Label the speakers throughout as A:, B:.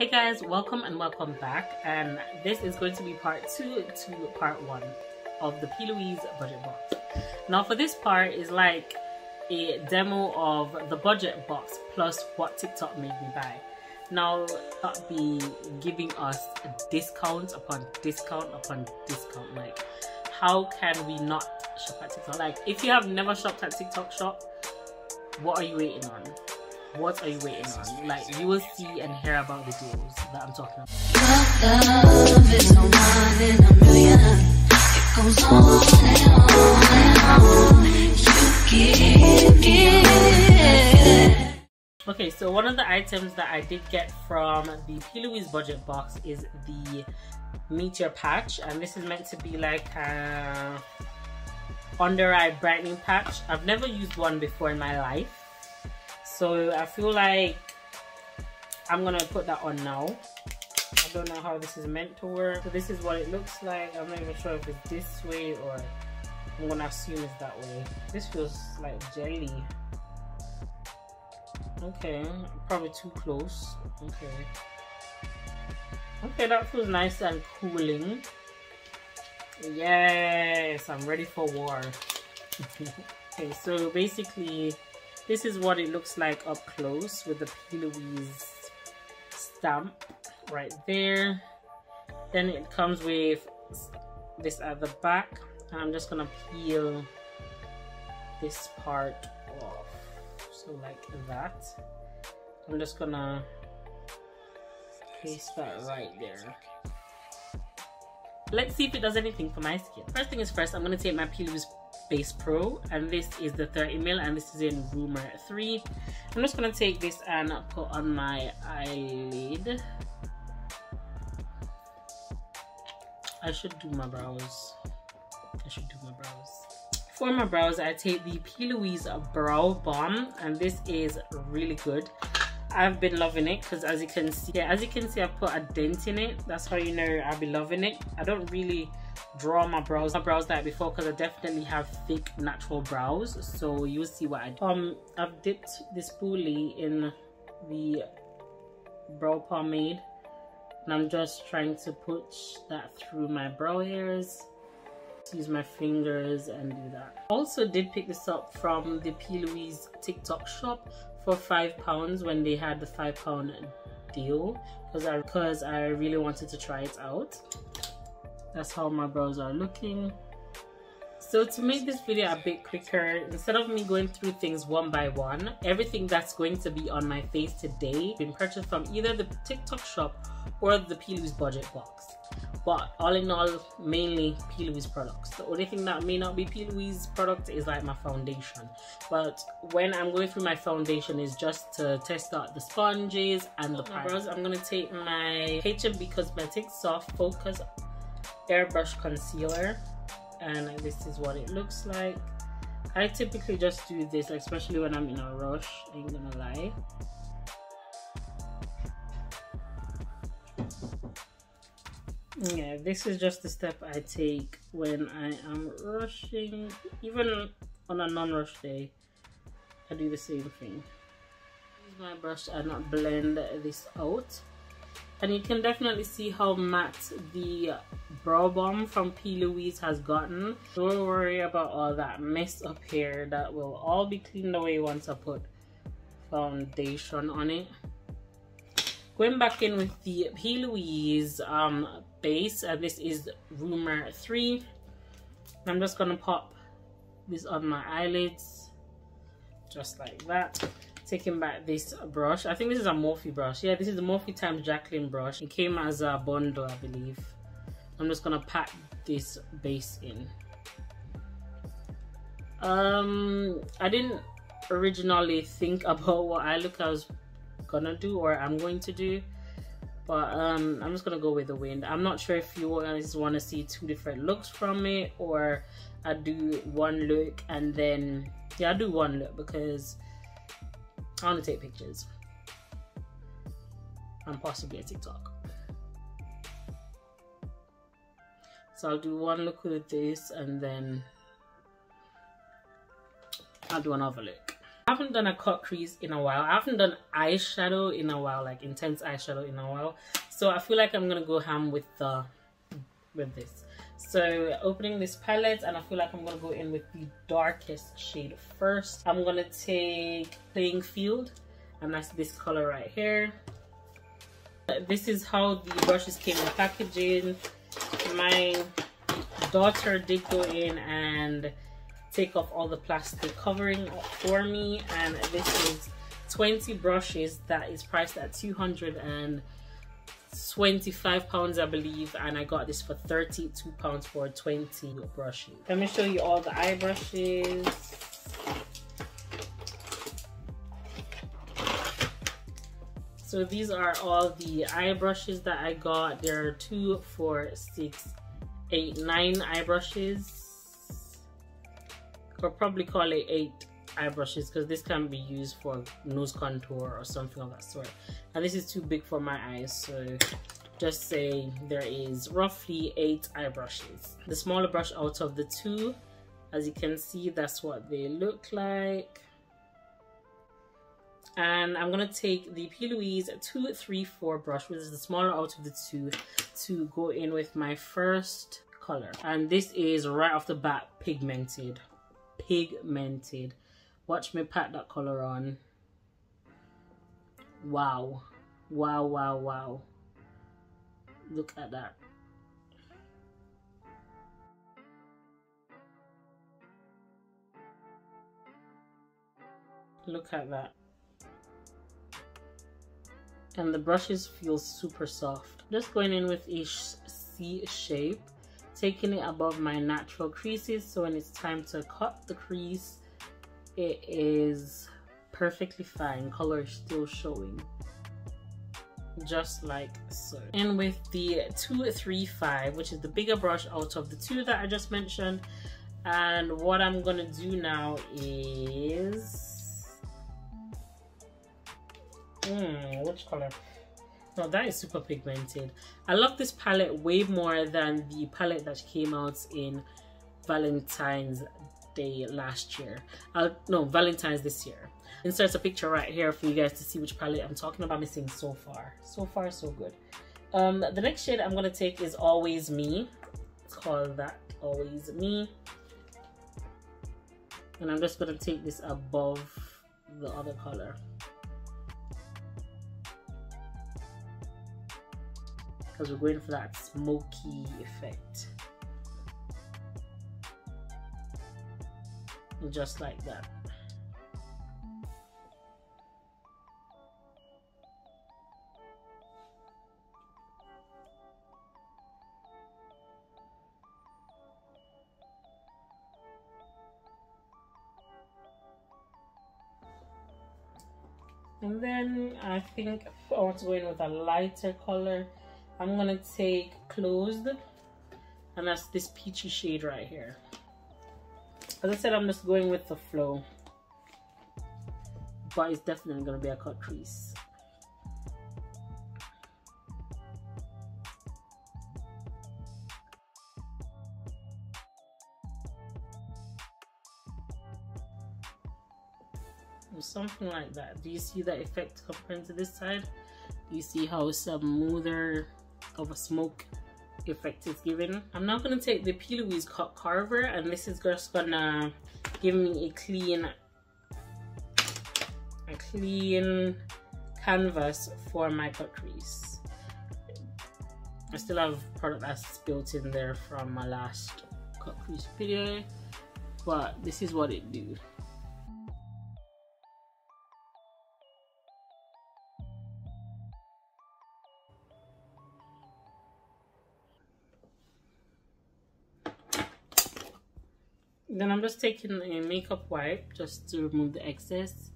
A: Hey guys, welcome and welcome back, and this is going to be part 2 to part 1 of the P.LOUISE budget box. Now for this part is like a demo of the budget box plus what TikTok made me buy. Now I'll be giving us discount upon discount upon discount. Like, how can we not shop at TikTok? Like, if you have never shopped at TikTok shop, what are you waiting on? What are you waiting on? Like, you will see and hear about the deals that I'm talking about.
B: Love is no one in a million. It goes on and on and on. You give.
A: Okay, so one of the items that I did get from the P.LOUISE budget box is the Meteor Patch, and this is meant to be like a under eye brightening patch. I've never used one before in my life, so I feel like I'm gonna put that on now. I don't know how this is meant to work. So this is what it looks like. I'm not even sure if it's this way or I'm gonna assume it's that way. This feels like jelly. Okay, probably too close. Okay, that feels nice and cooling. Yes, I'm ready for war. Okay, so basically this is what it looks like up close with the P.LOUISE stamp right there. Then it comes with this at the back, and I'm just gonna peel this part off, so like that. I'm just gonna paste that right there. Let's see if it does anything for my skin. First thing is first, I'm gonna take my P.LOUISE Base Pro, and this is the 30ml, and this is in Romar 3. I'm just gonna take this and put on my eyelid. I should do my brows. For my brows, I take the P.LOUISE Brow Balm, and this is really good. I've been loving it because as you can see, I put a dent in it. That's how you know I've been loving it. I don't really draw my brows like before because I definitely have thick natural brows, so you'll see what I do. I've dipped this spoolie in the brow pomade, and I'm just trying to push that through my brow hairs. Use my fingers and do that. Also did pick this up from the P.LOUISE TikTok shop for £5 when they had the £5 deal, because I really wanted to try it out. That's how my brows are looking. So to make this video a bit quicker, instead of me going through things one by one, everything that's going to be on my face today been purchased from either the TikTok shop or the P.LOUISE budget box. But all in all, mainly P.LOUISE products. The only thing that may not be P.LOUISE product is like my foundation. But when I'm going through my foundation is just to test out the sponges and the primers. I'm gonna take my H&B Cosmetics Soft Focus Airbrush Concealer, and this is what it looks like. I typically just do this, especially when I'm in a rush, ain't gonna lie. Yeah, this is just the step I take when I am rushing. Even on a non-rush day, I do the same thing. Use my brush and blend this out. And you can definitely see how matte the brow balm from P.LOUISE has gotten. Don't worry about all that mess up here. That will all be cleaned away once I put foundation on it. Going back in with the P.LOUISE base, and this is Romar 3. I'm just gonna pop this on my eyelids, just like that. Taking back this brush, I think this is a Morphe brush. Yeah, this is the Morphe times Jacqueline brush. It came as a bundle, I believe. I'm just gonna pack this base in. I didn't originally think about what eye look I was gonna do or I'm going to do, but I'm just gonna go with the wind. I'm not sure if you guys want to see two different looks from it, or I do one look and then I do one look because I want to take pictures and possibly a TikTok. So I'll do one look with this and then I'll do another look. I haven't done a cut crease in a while. I haven't done eyeshadow in a while, like intense eyeshadow in a while. So I feel like I'm gonna go ham with this. So opening this palette, and I feel like I'm gonna go in with the darkest shade first. I'm gonna take Playing Field, and that's this color right here. This is how the brushes came in the packaging. My daughter did go in and take off all the plastic covering for me, and this is 20 brushes that is priced at £225, I believe, and I got this for £32 for 20 brushes. Let me show you all the eye brushes. So these are all the eye brushes that I got. There are 2, 4, 6, 8, 9 eye brushes. Or probably call it 8 eye brushes, because this can be used for nose contour or something of that sort. And this is too big for my eyes, so just say there is roughly 8 eye brushes. The smaller brush out of the 2, as you can see, that's what they look like. And I'm gonna take the P.LOUISE 234 brush, which is the smaller out of the 2, to go in with my first color. And this is right off the bat pigmented. Watch me pat that color on. Wow, wow, wow, wow. Look at that. Look at that. And the brushes feel super soft. Just going in with a C shape, taking it above my natural creases, so when it's time to cut the crease, it is perfectly fine. Color is still showing, just like so. And with the 235, which is the bigger brush out of the 2 that I just mentioned, and what I'm gonna do now is which color? No, that is super pigmented. I love this palette way more than the palette that came out in Valentine's Day last year. No, Valentine's this year. Insert a picture right here for you guys to see which palette I'm talking about. Missing so far. So far, so good. The next shade I'm gonna take is Always Me. It's called that, Always Me. And I'm just gonna take this above the other color, because we're going for that smoky effect. Just like that. And then I think I want to go in with a lighter color. I'm gonna take Closed, and that's this peachy shade right here. As I said, I'm just going with the flow, but it's definitely gonna be a cut crease. Or something like that. Do you see that effect compared to this side? Do you see how smoother of a smoke effect it's giving? I'm now gonna take the P.LOUISE cut carver, and this is just gonna give me a clean canvas for my cut crease. I still have product that's built in there from my last cut crease video, but this is what it do. Then I'm just taking a makeup wipe just to remove the excess,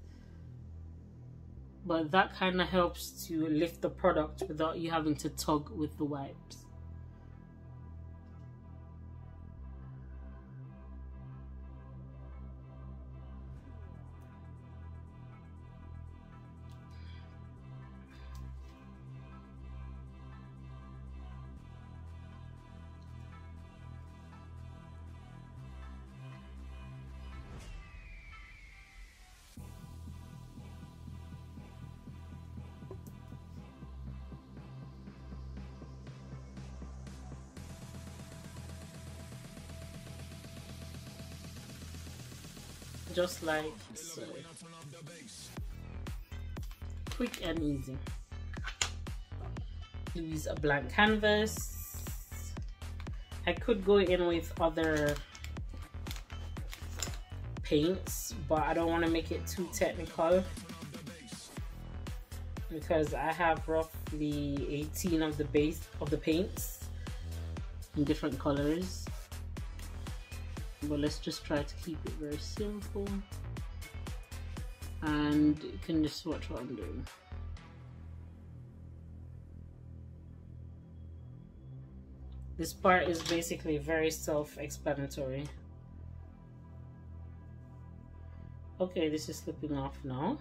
A: but that kind of helps to lift the product without you having to tug with the wipes. just like so. Quick and easy. Use a blank canvas. I could go in with other paints, but I don't want to make it too technical because I have roughly 18 of the base of the paints in different colors. But let's just try to keep it very simple, and you can just watch what I'm doing. This part is basically very self-explanatory. Okay, this is slipping off now.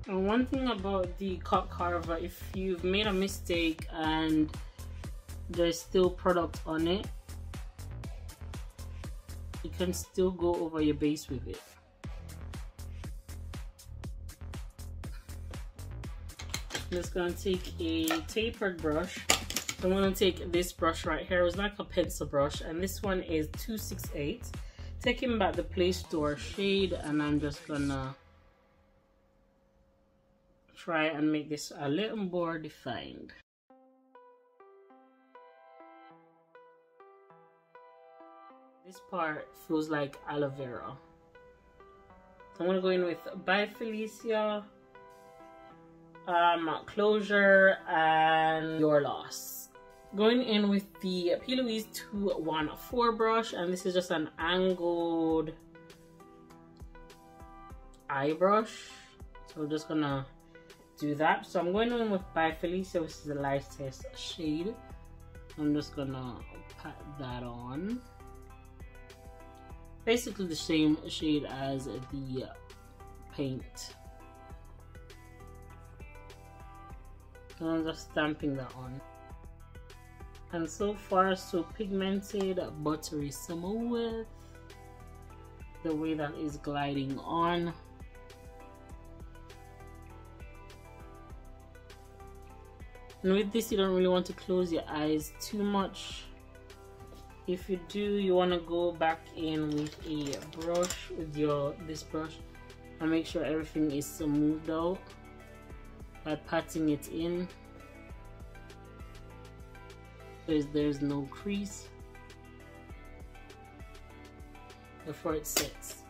A: And one thing about the cut carver, if you've made a mistake and there's still product on it, you can still go over your base with it. I'm just going to take a tapered brush. I'm going to take this brush right here. It's like a pencil brush, and this one is 268. Taking back the Play Store shade, and I'm just gonna try and make this a little more defined. This part feels like aloe vera. So I'm gonna go in with By Felicia, Closure, and Your Loss. Going in with the P.LOUISE 214 brush, and this is just an angled eye brush. So we're just gonna do that. So I'm going in with By Felicia, which is the lightest shade. I'm just gonna pat that on. Basically the same shade as the paint. So I'm just stamping that on. And so far so pigmented, buttery smooth. The way that is gliding on. And with this, you don't really want to close your eyes too much. If you do, you want to go back in with a brush, with this brush, and make sure everything is smoothed out by patting it in. There's no crease before it sets.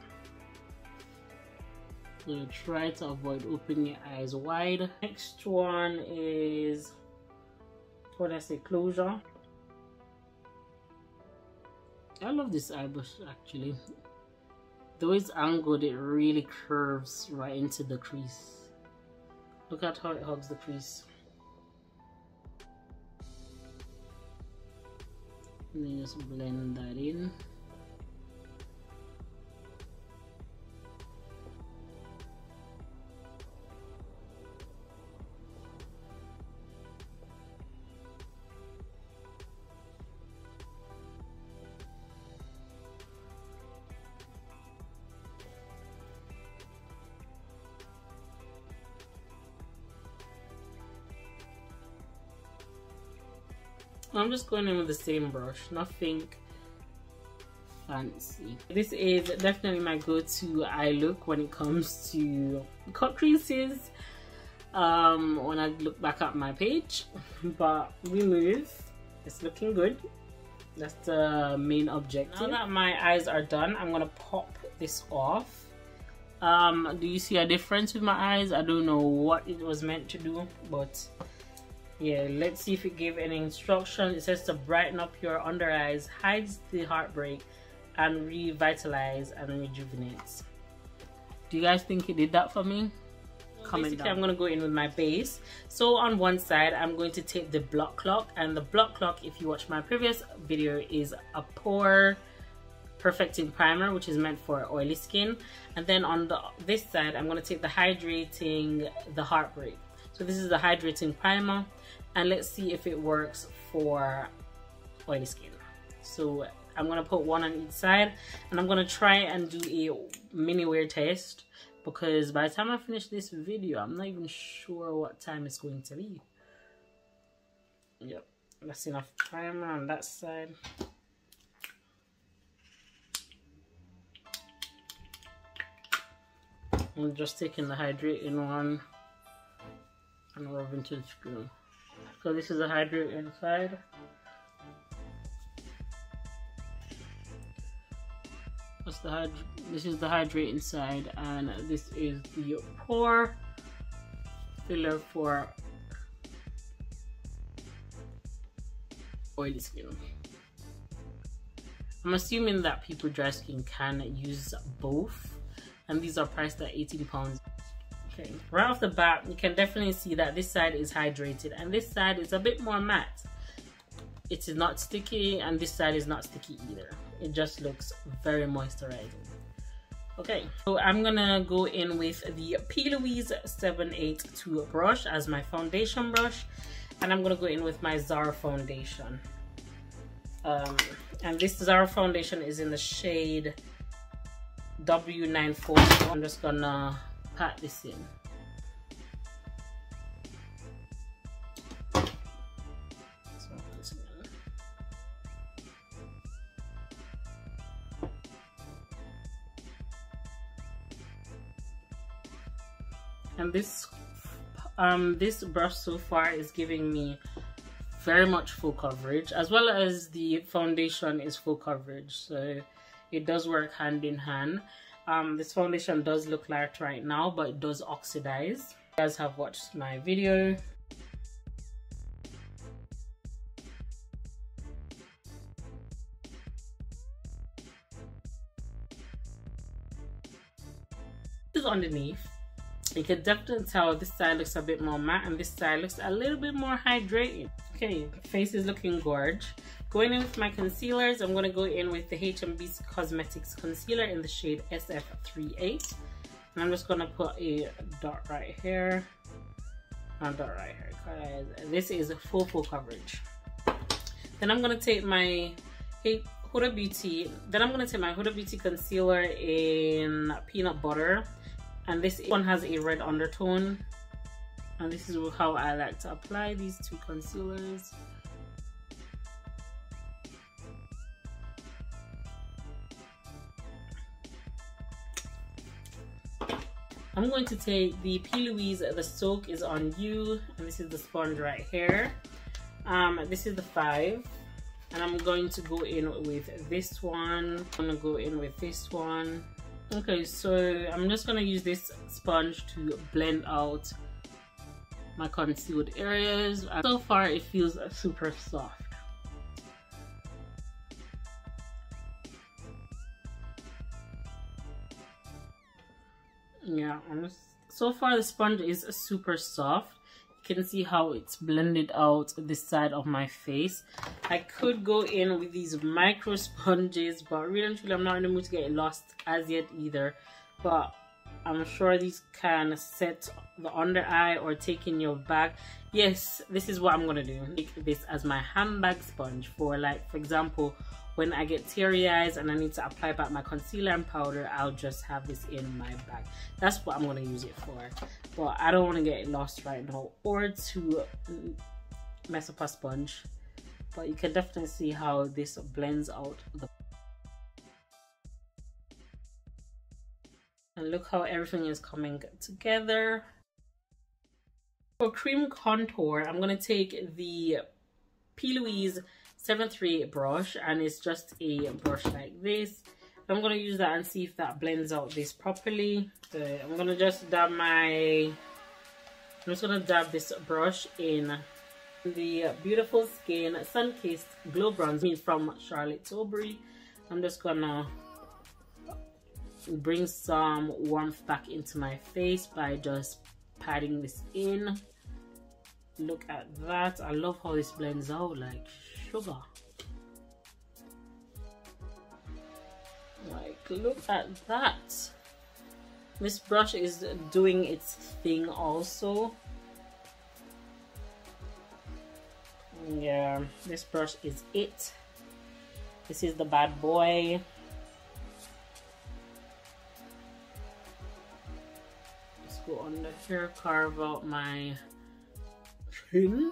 A: So try to avoid opening your eyes wide. Next one is, what did I say, Closure. I love this eye brush actually. The way it's angled, it really curves right into the crease. Look at how it hugs the crease. And then just blend that in. I'm just going in with the same brush, nothing fancy. This is definitely my go-to eye look when it comes to cut creases when I look back at my page. But we move. It's looking good. That's the main objective. Now that my eyes are done, I'm gonna pop this off. Do you see a difference with my eyes? I don't know what it was meant to do, but Yeah, let's see if it gave any instruction. It says to brighten up your under eyes, hides the heartbreak, and revitalize and rejuvenates. Do you guys think it did that for me? Comment down. I'm going to go in with my base. So on one side, I'm going to take the block clock, and the block clock, if you watch my previous video, is a pore perfecting primer, which is meant for oily skin. And then on this side, I'm going to take the hydrating, the heartbreak. So this is the hydrating primer, and let's see if it works for oily skin. So I'm going to put one on each side, and I'm going to try and do a mini wear test, because by the time I finish this video, I'm not even sure what time it's going to be. Yep, that's enough primer on that side. I'm just taking the hydrating one and rubbing to the screw. So this is the hydrating side. This is the hydrating side, and this is the pore filler for oily skin. I'm assuming that people with dry skin can use both, and these are priced at £18. Okay, right off the bat, you can definitely see that this side is hydrated and this side is a bit more matte. It is not sticky, and this side is not sticky either. It just looks very moisturizing. Okay, so I'm gonna go in with the P.LOUISE 782 brush as my foundation brush, and I'm gonna go in with my Zara foundation. And this Zara foundation is in the shade W94. I'm just gonna pat this in. And this brush so far is giving me very much full coverage, as well as the foundation is full coverage, so it does work hand in hand. This foundation does look light right now, but it does oxidize. You guys have watched my video. This is underneath. You can definitely tell this side looks a bit more matte and this side looks a little bit more hydrated. Okay, face is looking gorge. Going in with my concealers, I'm going to go in with the H&B Cosmetics concealer in the shade SF38. And I'm just going to put a dot right here and a dot right here, because this is full coverage. Then I'm going to take my Huda Beauty. Then I'm going to take my Huda Beauty concealer in Peanut Butter. And this one has a red undertone, and this is how I like to apply these two concealers. I'm going to take the P.LOUISE, the Soak is on You, and this is the sponge right here. This is the 5, and I'm going to go in with this one. I'm going to go in with this one. Okay, so I'm just going to use this sponge to blend out my concealed areas. So far it feels super soft. Yeah, so far the sponge is super soft. You can see how it's blended out this side of my face. I could go in with these micro sponges, but really and truly I'm not in the mood to get lost as yet either. But I'm sure these can set the under eye or take in your bag. Yes, this is what I'm gonna do. Take this as my handbag sponge for, like, for example, when I get teary eyes and I need to apply back my concealer and powder, I'll just have this in my bag. That's what I'm gonna use it for. But I don't want to get lost right now or to mess up a sponge. But you can definitely see how this blends out the. And look how everything is coming together. For cream contour, I'm going to take the P.LOUISE 738 brush, and it's just a brush like this. I'm going to use that and see if that blends out this properly. So I'm going to just dab this brush in The Beautiful Skin Sun-Kissed Glow Bronze from Charlotte Tilbury. I'm just gonna bring some warmth back into my face by just patting this in. Look at that. I love how this blends out like sugar. Like, look at that. This brush is doing its thing also. Yeah, this brush is it. This is the bad boy. Let's go on the hair, carve out my chin.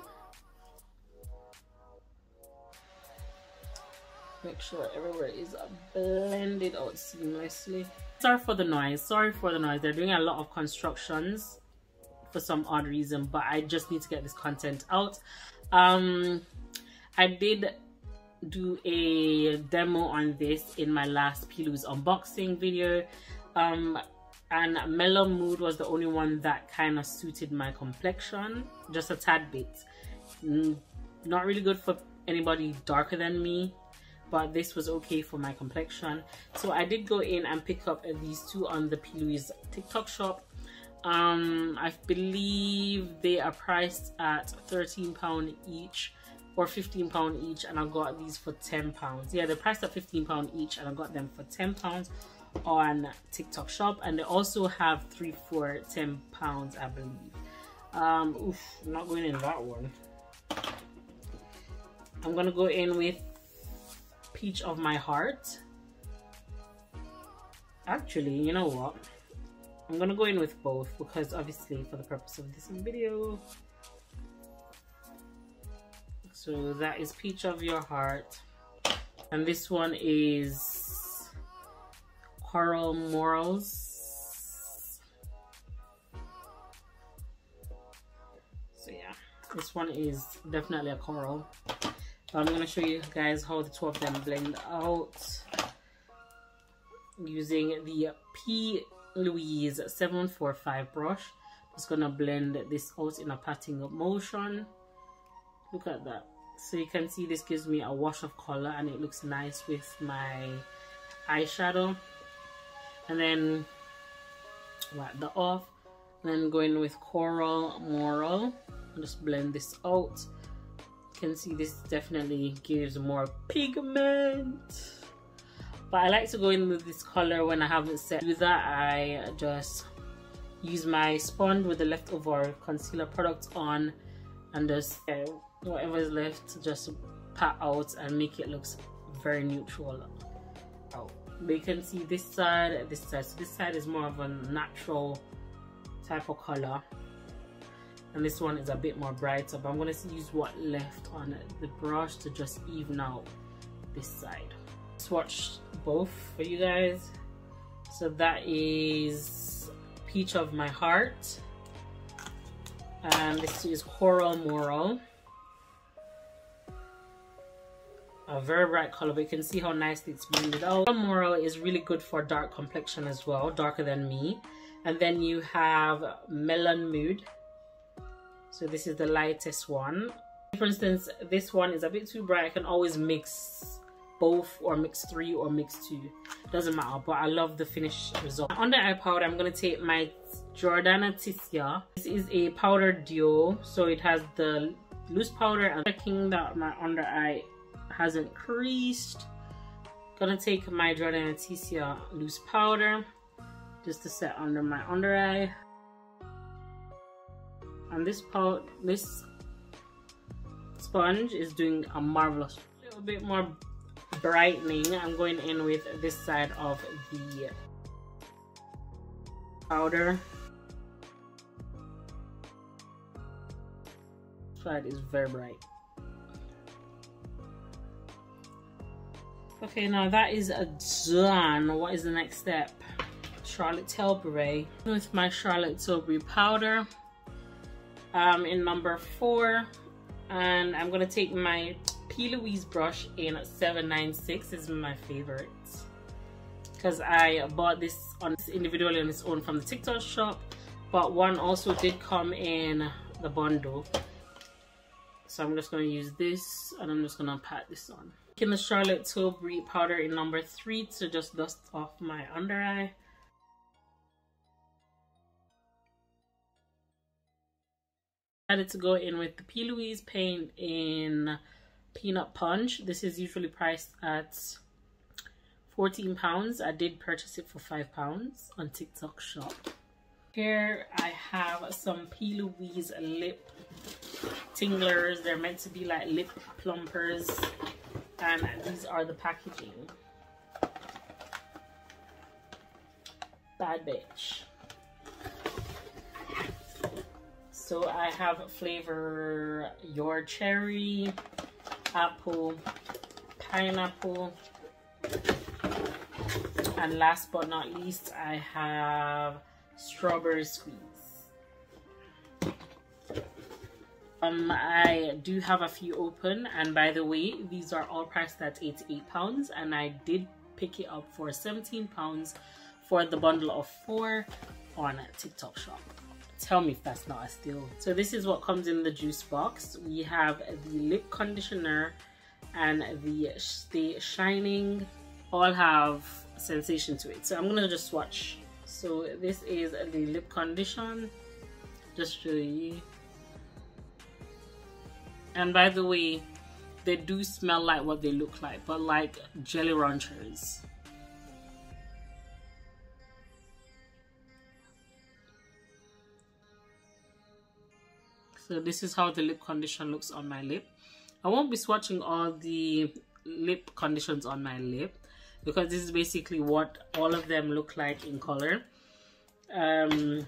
A: Make sure everywhere is blended out seamlessly. Sorry for the noise. They're doing a lot of constructions for some odd reason, but I just need to get this content out. I did do a demo on this in my last P.LOUISE unboxing video, and Mellow Mood was the only one that kind of suited my complexion just a tad bit. Not really good for anybody darker than me, but this was okay for my complexion. So I did go in and pick up these two on the P.LOUISE TikTok shop. I believe they are priced at £13 each or £15 each, and I got these for £10. Yeah, they're priced at £15 each, and I got them for £10 on TikTok shop. And they also have 3 for £10, I believe. Oof, I'm not going in that one. I'm gonna go in with Peach of My Heart. Actually, you know what? I'm gonna go in with both because obviously for the purpose of this video. So that is Peach of Your Heart, and this one is Coral Morals. So yeah, this one is definitely a coral. I'm gonna show you guys how the two of them blend out using the P.LOUISE 745 brush. Just gonna blend this out in a patting up motion. Look at that. So you can see this gives me a wash of color, and it looks nice with my eyeshadow. And then wipe that off, and then go in with Coral Moral and just blend this out. You can see this definitely gives more pigment, but I like to go in with this color when I haven't set. To do that, I just use my sponge with the leftover concealer product on, and just whatever is left, just pat out and make it look very neutral. Oh, but you can see this side, this side. So this side is more of a natural type of color, and this one is a bit more brighter. But I'm gonna use what left on the brush to just even out this side. Swatch both for you guys. So that is Peach of My Heart, and this is Coral Moral. A very bright color, but you can see how nicely it's blended out. Coral Moral is really good for dark complexion as well, darker than me. And then you have Melon Mood. So this is the lightest one. For instance, this one is a bit too bright. I can always mix both, or mix 3 or mix 2. Doesn't matter, but I love the finished result. On the eye powder, I'm going to take my Jordana Tissia. This is a powder duo, so it has the loose powder, and checking that my under eye hasn't creased. Gonna take my Jordana Tissia loose powder just to set under my under eye. And this sponge is doing a marvelous. A little bit more brightening. I'm going in with this side of the powder. This side is very bright. Okay, now that is done. What is the next step? Charlotte Tilbury. With my Charlotte Tilbury powder in number 4, and I'm gonna take my P.LOUISE brush in 796. This is my favorite because I bought this individually on its own from the TikTok shop, but one also did come in the bundle. So I'm just going to use this and I'm just going to pat this on. Taking the Charlotte Tilbury powder in number 3 to just dust off my under eye. I decided to go in with the P.LOUISE paint in Peanut Punch. This is usually priced at £14. I did purchase it for £5 on TikTok shop. Here I have some P.LOUISE lip tinglers. They're meant to be like lip plumpers, and these are the packaging. Bad bitch. So I have flavor your cherry, apple, pineapple, and last but not least I have strawberry squeeze. I do have a few open, and by the way, these are all priced at £88, and I did pick it up for £17 for the bundle of 4 on TikTok shop. Tell me if that's not a steal. So this is what comes in the juice box. We have the lip conditioner and the Stay Shining. All have sensation to it. So I'm gonna just swatch. So this is the lip condition. Just show you. And by the way, they do smell like what they look like, but like jelly ranchers. So this is how the lip condition looks on my lip. I won't be swatching all the lip conditions on my lip because this is basically what all of them look like in color. Let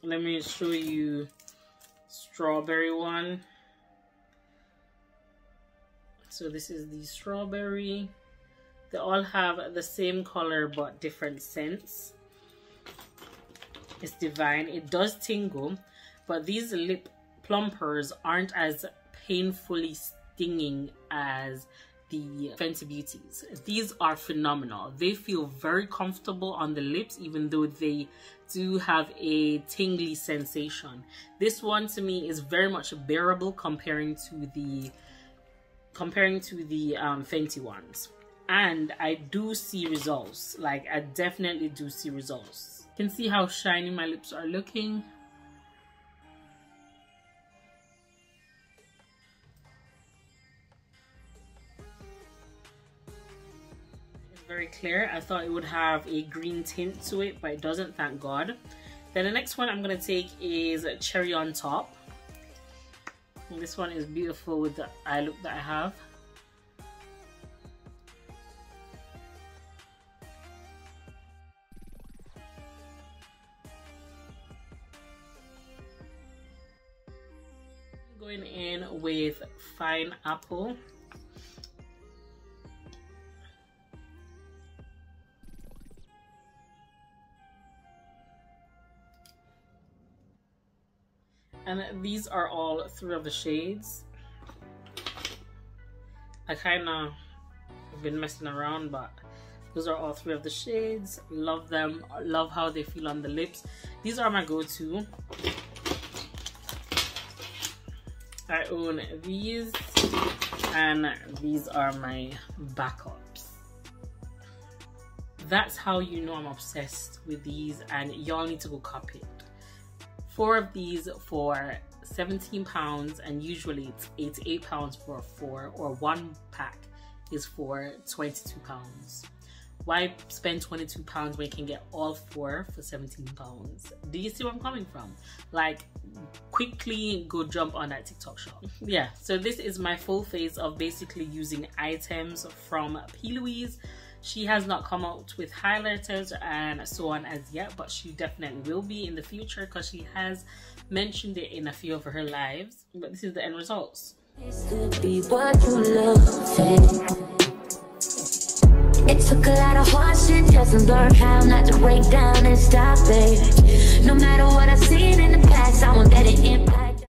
A: me show you strawberry one. So this is the strawberry. They all have the same color but different scents. It's divine. It does tingle, but these lip plumpers aren't as painfully stinging as the Fenty Beauties. These are phenomenal. They feel very comfortable on the lips, even though they do have a tingly sensation. This one to me is very much bearable comparing to the Fenty ones, and I do see results. Like, I definitely do see results. You can see how shiny my lips are looking. Very clear. I thought it would have a green tint to it, but it doesn't, thank God. Then the next one I'm going to take is Cherry on Top. And this one is beautiful with the eye look that I have. Going in with Fine Apple. And these are all 3 of the shades. I kind of have been messing around, but those are all 3 of the shades. Love them. Love how they feel on the lips. These are my go-to. I own these, and these are my backups. That's how you know I'm obsessed with these, and y'all need to go copy it. 4 of these for £17, and usually it's £88 for 4, or 1 pack is for £22. Why spend £22 when you can get all 4 for £17? Do you see where I'm coming from? Like, quickly go jump on that TikTok shop. Yeah, so this is my full face of basically using items from P.LOUISE. She has not come out with highlighters and so on as yet, but she definitely will be in the future because she has mentioned it in a few of her lives. But this is the end results.
B: It took a lot of hard shit just to learn how not to break down and stop, baby. No matter what I've seen in the past, I want that it impact.